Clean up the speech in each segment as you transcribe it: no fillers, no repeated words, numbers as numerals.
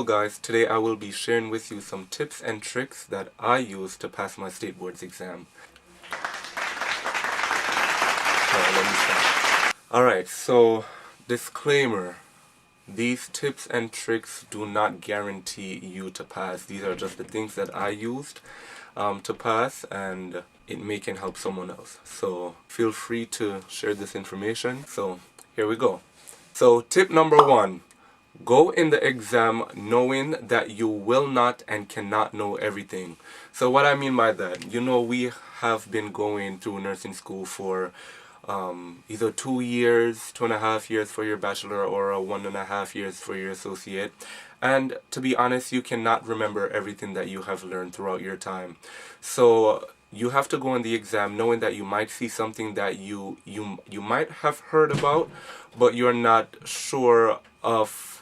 guys, today I will be sharing with you some tips and tricks that I use to pass my state boards exam. Alright, let me start. Alright, so disclaimer. These tips and tricks do not guarantee you to pass. These are just the things that I used to pass, and it may can help someone else. So feel free to share this information. So here we go. So tip number 1. Go in the exam knowing that you will not and cannot know everything. So what I mean by that, we have been going through nursing school for either 2 years, 2.5 years for your bachelor, or 1.5 years for your associate. And to be honest, you cannot remember everything that you have learned throughout your time. So you have to go in the exam knowing that you might see something that you might have heard about, but you're not sure of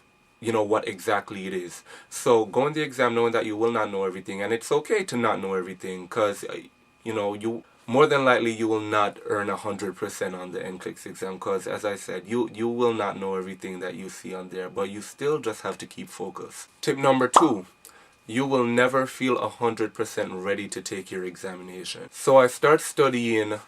what exactly it is. So go in the exam knowing that you will not know everything, and it's okay to not know everything, because you more than likely you will not earn 100% on the NCLEX exam, because as I said, you will not know everything that you see on there, but you still just have to keep focus. Tip number 2. You will never feel 100% ready to take your examination. So I started studying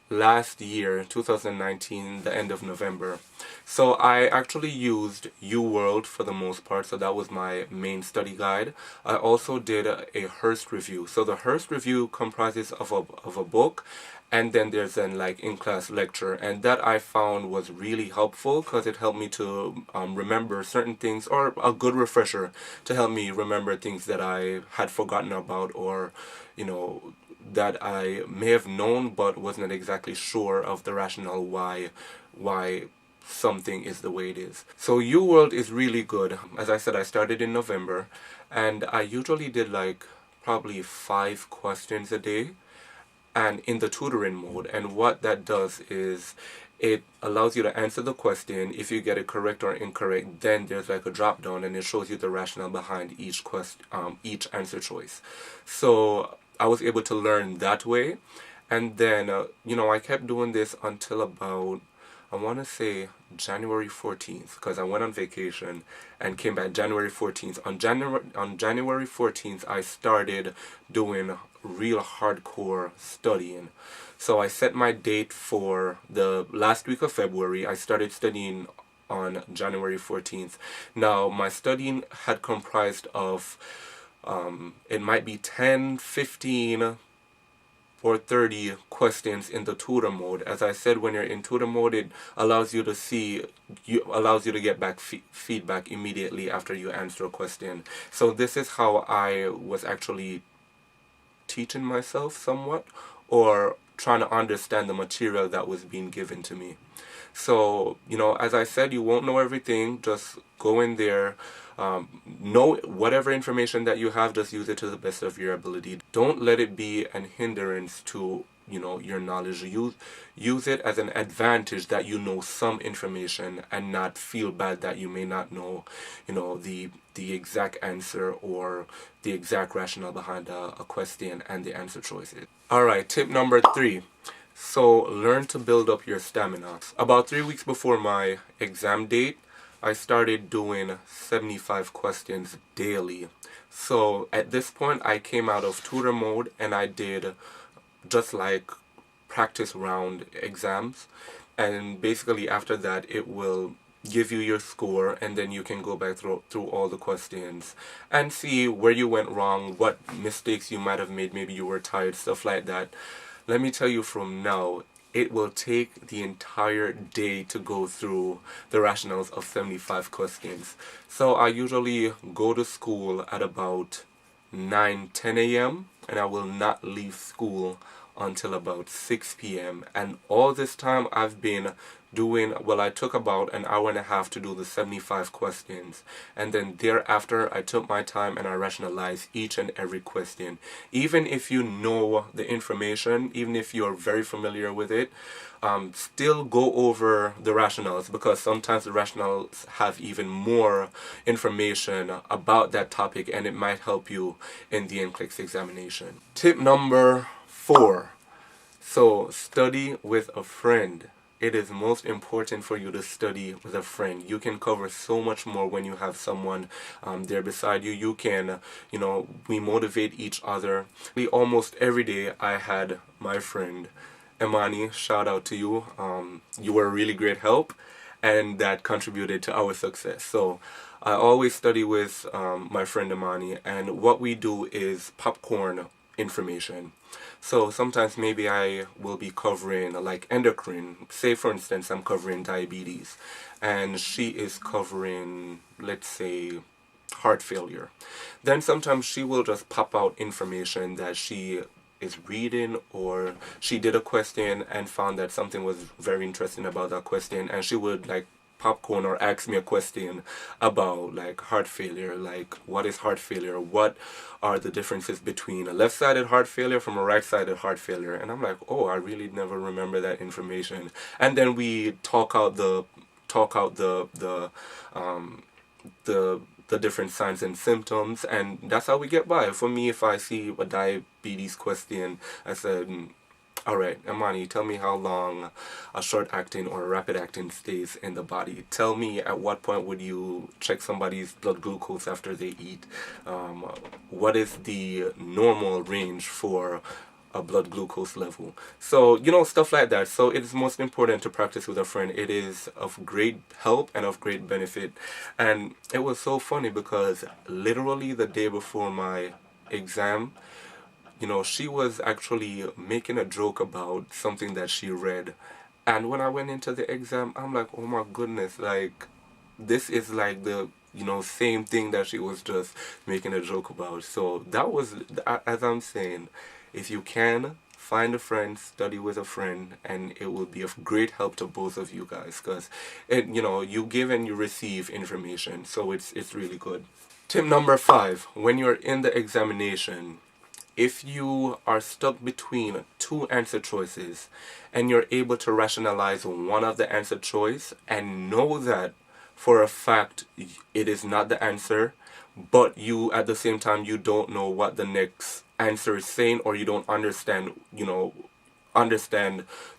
last year, 2019, the end of November. So I actually used UWorld for the most part, so that was my main study guide. I also did a Hearst review. So the Hearst review comprises of a book, and then there's an in-class lecture, and that I found was really helpful because it helped me to remember certain things, or a good refresher to help me remember things that I had forgotten about, or that I may have known but wasn't exactly sure of the rationale why something is the way it is. So UWorld is really good. As I said, I started in November, and I usually did probably 5 questions a day, and in the tutoring mode. And what that does is it allows you to answer the question. If you get it correct or incorrect, then there's a drop down, and it shows you the rationale behind each answer choice. So I was able to learn that way, and then I kept doing this until about, I want to say, January 14th, because I went on vacation and came back January 14th. On January 14th, I started doing real hardcore studying. So I set my date for the last week of February. I started studying on January 14th. Now, my studying had comprised of it might be 10, 15, or 30 questions in the tutor mode. As I said, when you're in tutor mode, it allows you to get back feedback immediately after you answer a question. So this is how I was actually teaching myself somewhat, or trying to understand the material that was being given to me. So, as I said, you won't know everything. Just go in there. Know whatever information that you have, just use it to the best of your ability. Don't let it be an hindrance to your knowledge. Use it as an advantage that you know some information, and not feel bad that you may not know the exact answer or the exact rationale behind a question and the answer choices. Alright, tip number 3. So learn to build up your stamina. About 3 weeks before my exam date, I started doing 75 questions daily. So at this point, I came out of tutor mode, and I did just practice round exams. And basically after that, it will give you your score, and then you can go back through all the questions and see where you went wrong, what mistakes you might have made, maybe you were tired, stuff like that. Let me tell you from now, it will take the entire day to go through the rationales of 75 questions. So I usually go to school at about 9, 10 a.m. and I will not leave school until about 6 p.m. And all this time I've been doing, I took about an hour and a half to do the 75 questions, and then thereafter I took my time and I rationalized each and every question. Even if you know the information, even if you're very familiar with it, still go over the rationales, because sometimes the rationales have even more information about that topic, and it might help you in the NCLEX examination. Tip number 4. So study with a friend. it is most important for you to study with a friend. You can cover so much more when you have someone there beside you. You can, we motivate each other. Almost every day I had my friend Imani, shout out to you. You were a really great help, and that contributed to our success. So I always study with my friend Imani, and what we do is popcorn information. So sometimes maybe I will be covering like endocrine. Say for instance I'm covering diabetes, and she is covering, let's say, heart failure. Then sometimes she will just pop out information that she is reading, or she did a question and found that something was very interesting about that question, and she would like popcorn or ask me a question about like heart failure, like what is heart failure, what are the differences between a left-sided heart failure from a right-sided heart failure. And I'm like, oh, I really never remember that information. And then we talk out the different signs and symptoms, and that's how we get by. For me, if I see a diabetes question, I said, alright, Imani, tell me how long a short-acting or a rapid-acting stays in the body. Tell me at what point would you check somebody's blood glucose after they eat. What is the normal range for a blood glucose level? So, stuff like that. So it is most important to practice with a friend. It is of great help and of great benefit. And it was so funny because literally the day before my exam, she was actually making a joke about something that she read. And when I went into the exam, I'm like, oh my goodness, like, this is like the, same thing that she was just making a joke about. So that was, as I'm saying, if you can, find a friend, study with a friend, and it will be of great help to both of you guys, because you give and you receive information, so it's really good. Tip number 5, when you're in the examination, if you are stuck between two answer choices and you're able to rationalize one of the answer choice and know that for a fact it is not the answer, but you at the same time you don't know what the next answer is saying, or you don't understand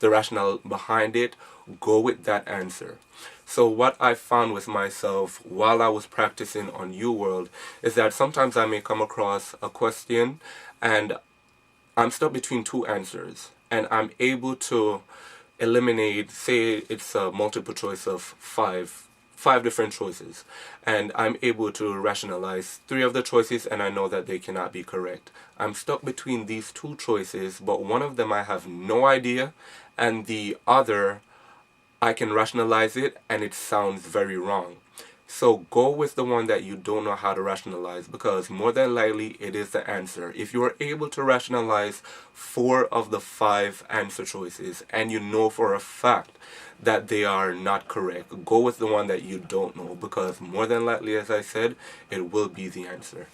the rationale behind it, go with that answer. So what I found with myself while I was practicing on UWorld is that sometimes I may come across a question and I'm stuck between two answers, and I'm able to eliminate, say it's a multiple choice of five different choices, and I'm able to rationalize 3 of the choices, and I know that they cannot be correct. I'm stuck between these 2 choices, but one of them I have no idea, and the other I can rationalize it and it sounds very wrong. So go with the one that you don't know how to rationalize, because more than likely it is the answer. If you are able to rationalize 4 of the 5 answer choices and you know for a fact that they are not correct, go with the one that you don't know, because more than likely, as I said, it will be the answer.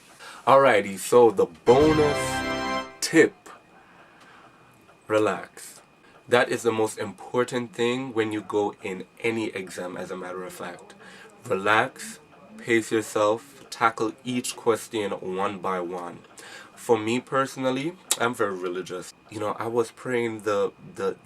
Alrighty, so the bonus tip: relax. That is the most important thing when you go in any exam, as a matter of fact. Relax, pace yourself, tackle each question one by one. For me personally, I'm very religious. I was praying the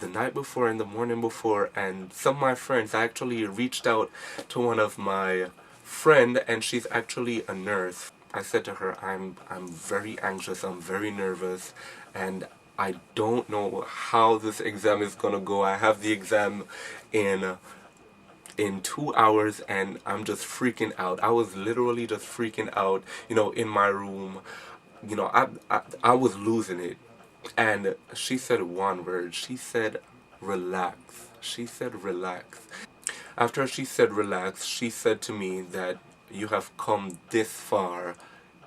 night before and the morning before, and some of my friends, I actually reached out to one of my friend, and she's actually a nurse. I said to her, I'm very anxious, I'm very nervous, and I don't know how this exam is gonna go. I have the exam in 2 hours and I'm just freaking out. I was literally just freaking out, in my room. I was losing it. And she said one word. She said, relax. She said, relax. After she said relax, she said to me that you have come this far.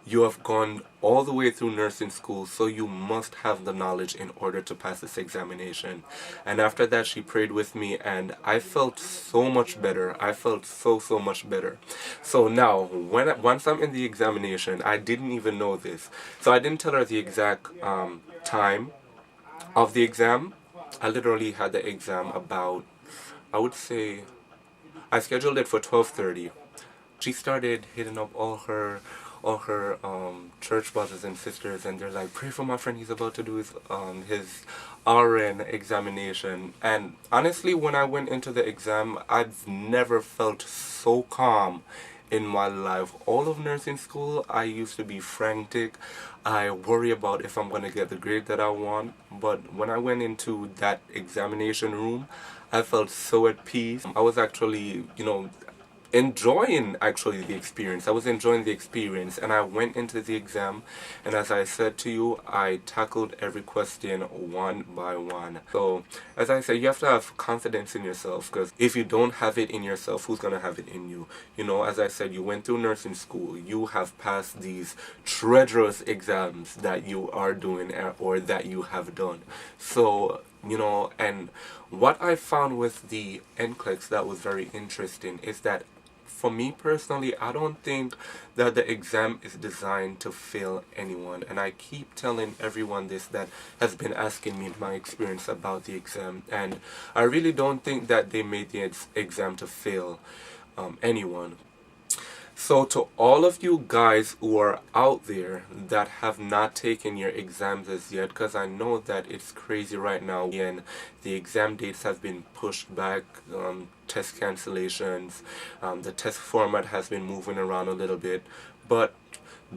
You have gone all the way through nursing school, so you must have the knowledge in order to pass this examination. And after that, she prayed with me, and I felt so much better. I felt so much better. So now, once I'm in the examination, I didn't even know this. So I didn't tell her the exact time of the exam. I literally had the exam about, I would say, I scheduled it for 12:30. She started hitting up all her church brothers and sisters, and they're like, pray for my friend, he's about to do his RN examination, and honestly, when I went into the exam, I've never felt so calm in my life. All of nursing school, I used to be frantic. I worry about if I'm going to get the grade that I want. But when I went into that examination room, I felt so at peace. I was actually, enjoying actually the experience. I was enjoying the experience, and I went into the exam, and as I said to you, I tackled every question one by one. So as I said, you have to have confidence in yourself, because if you don't have it in yourself, who's gonna have it in you? As I said, you went through nursing school, you have passed these treacherous exams that you are doing, or that you have done. So and what I found with the NCLEX that was very interesting is that, for me personally, I don't think that the exam is designed to fail anyone. And I keep telling everyone this that has been asking me my experience about the exam. And I really don't think that they made the exam to fail anyone. So to all of you guys who are out there that have not taken your exams as yet, because I know that it's crazy right now, and the exam dates have been pushed back, test cancellations, the test format has been moving around a little bit, but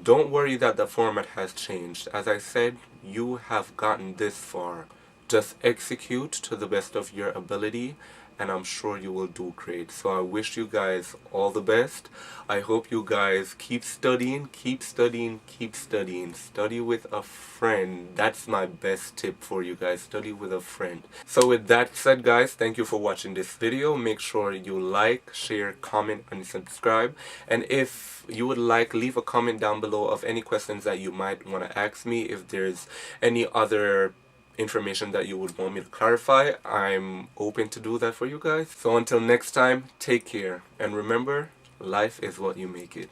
don't worry that the format has changed. As I said, you have gotten this far. Just execute to the best of your ability, and I'm sure you will do great. So I wish you guys all the best. I hope you guys keep studying, keep studying, keep studying. Study with a friend. That's my best tip for you guys. Study with a friend. So with that said, guys, thank you for watching this video. Make sure you like, share, comment, and subscribe. And if you would like, leave a comment down below of any questions that you might want to ask me. If there's any other information that you would want me to clarify, I'm open to do that for you guys. So until next time, take care, and remember, life is what you make it.